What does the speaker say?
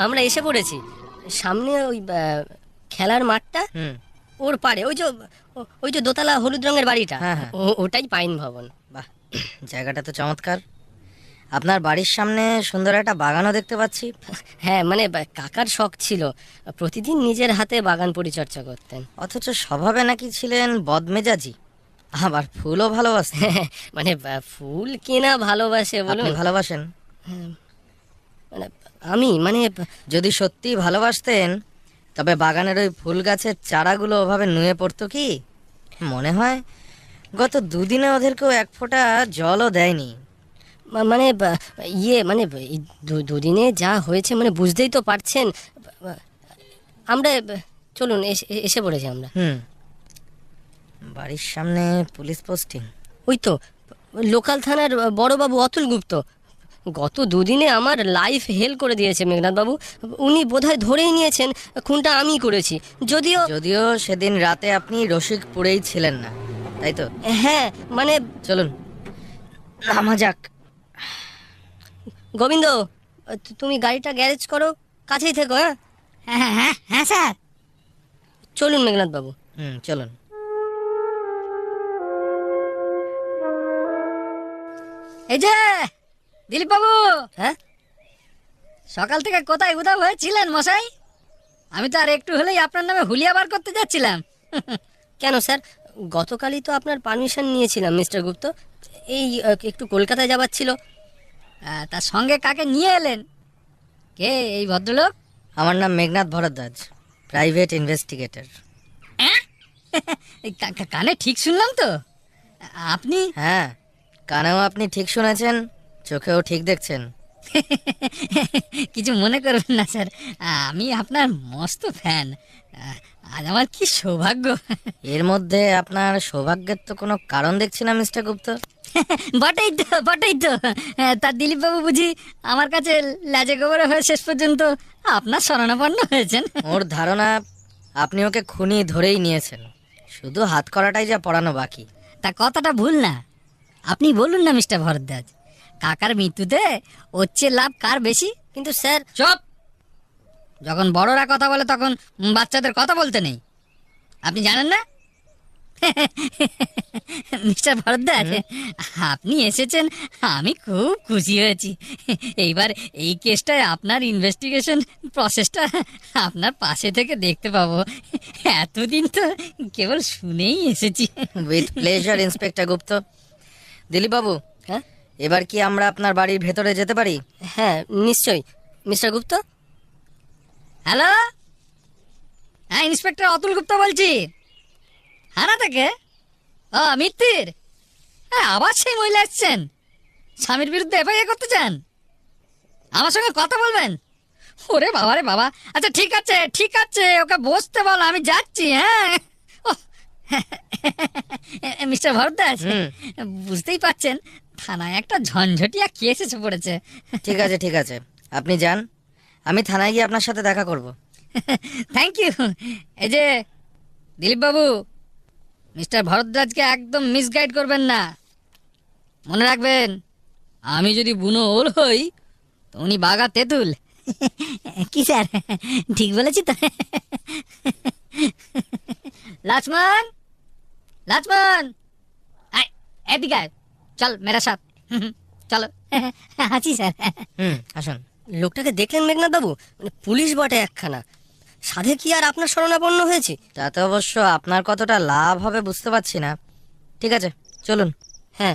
আমরা এসে পড়েছি। সামনে ওই খেলার মাঠটা, ওর পারে ওই যে দোতলা হলুদ রঙের বাড়িটা, হ্যাঁ হ্যাঁ, ওটাই পাইন ভবন। বাহ, জায়গাটা তো চমৎকার। আপনার বাড়ির সামনে সুন্দর একটা বাগানও দেখতে পাচ্ছি। হ্যাঁ, মানে কাকার শখ ছিল, প্রতিদিন নিজের হাতে বাগান পরিচর্যা করতেন। অথচ স্বভাবে নাকি ছিলেন বদমেজাজি, আবার ফুলও ভালোবাসেন। মানে ফুল কেনা ভালোবাসে বলুন? আপনি ভালোবাসেন? মানে আমি মানে যদি সত্যি ভালোবাসতেন তবে বাগানের ওই ফুল গাছের চারাগুলো ওভাবে নুয়ে পড়তো কি? মনে হয় গত দুদিনে ওদেরকেও এক ফোঁটা জলও দেয়নি। মানে মানে এই দুদিনে যা হয়েছে মানে বুঝতেই তো পারছেন। আমরা চলুন, এসে পড়েছি আমরা। বাড়ির সামনে পুলিশ পোস্টিং। ওই তো লোকাল থানার বড়বাবু অতুল গুপ্ত, গত দুদিনে আমার লাইফ হেল করে দিয়েছে মেঘনাথ বাবু। উনি বোধহয় ধরেই নিয়েছেন খুনটা আমি করেছি। যদিও সেদিন রাতে আপনি রসিকপুরেই ছিলেন না, তাই তো? হ্যাঁ, মানে চলুন নামা যাক। গোবিন্দ, তুমি গাড়িটা গ্যারেজ করো, কাছেই থেকো। হ্যাঁ হ্যাঁ হ্যাঁ হ্যাঁ স্যার। চলুন মেঘনাথ বাবু। চলুন। এই যে দিলীপ বাবু, হ্যাঁ, সকাল থেকে কোথায় উধাও হয়েছিলেন মশাই? আমি তো আর একটু হলেই আপনার নামে হুলিয়া বার করতে যাচ্ছিলাম। কেন স্যার, গতকালই তো আপনার পারমিশন নিয়েছিলাম মিস্টার গুপ্ত। এই একটু কলকাতায় যাবার ছিল। তার সঙ্গে কাকে নিয়ে এলেন? কে এই ভদ্রলোক? আমার নাম মেঘনাথ ভরদ্বাজ, প্রাইভেট ইনভেস্টিগেটর। এই কানে ঠিক শুনলাম তো? আপনি? হ্যাঁ, কানেও আপনি ঠিক শুনেছেন, চোখেও ঠিক দেখছেন। কিছু মনে করবেন না স্যার, আমি আপনার মস্ত ফ্যান। আজ আমার কি সৌভাগ্য। এর মধ্যে আপনার সৌভাগ্যের তো কোনো কারণ দেখছি না মিস্টার গুপ্ত। বটেই তো বটেই তো। তার দিলীপ বাবু বুঝি আমার কাছে লাজে গোবরে হয়ে শেষ পর্যন্ত আপনার শরণাপন্ন হয়েছেন। ওর ধারণা আপনি ওকে খুনি ধরেই নিয়েছেন, শুধু হাত করাটাই যা পড়ানো বাকি। তা কথাটা ভুল না। আপনি বলুন না মিস্টার ভরদ্বাজ, কাকার মৃত্যুতে ওর চেয়ে লাভ কার বেশি? কিন্তু স্যার, চুপ! যখন বড়রা কথা বলে তখন বাচ্চাদের কথা বলতে নেই। আপনি জানেন না? মিস্টার ভরদ্বাজ, আপনি এসেছেন, আমি খুব খুশি হয়েছি। এইবার এই কেসটায় আপনার ইনভেস্টিগেশন প্রসেসটা আপনার পাশে থেকে দেখতে পাবো। এতদিন তো কেবল শুনেই এসেছি। উইথ প্লেজার ইন্সপেক্টর গুপ্ত। দিলীপ বাবু, হ্যাঁ এবার কি আমরা আপনার বাড়ির ভেতরে যেতে পারি? হ্যাঁ নিশ্চয়ই মিস্টার গুপ্ত। হ্যালো, হ্যাঁ ইন্সপেক্টর অতুল গুপ্তা বলছি। হানা থেকে? ও মিত্তির, হ্যাঁ আবার সেই মহিলা এসছেন। স্বামীর বিরুদ্ধে এফআইআর করতে চান? আমার সঙ্গে কথা বলবেন? ওরে বাবা রে বাবা, আচ্ছা ঠিক আছে ঠিক আছে, ওকে বসতে বলো, আমি যাচ্ছি। হ্যাঁ মিস্টার ভরদ্বাজ, বুঝতেই পারছেন থানায় একটা ঝঞ্ঝটিয়া কেস এসে পড়েছে। ঠিক আছে ঠিক আছে, আপনি যান, আমি থানায় গিয়ে আপনার সাথে দেখা করব। Thank you. এই যে দিলীপ বাবু, মিস্টার ভরদ্বাজকে একদম মিসগাইড করবেন না। মনে রাখবেন, আমি যদি বুনো ওল হই তো উনি বাঘা তেঁতুল। কি স্যার, ঠিক বলেছি তো? লক্ষ্মণ, লক্ষ্মণ, এদিকে আয়, চল মেরা সাথ। চলো। আছি স্যার। আসুন। লোকটাকে দেখলেন মেঘনাথ বাবু? মানে পুলিশ বটে একখানা, সাধে কি আর আপনার শরণাপন্ন হয়েছে? তাতে অবশ্য আপনার কতটা লাভ হবে বুঝতে পারছি না। ঠিক আছে, চলুন। হ্যাঁ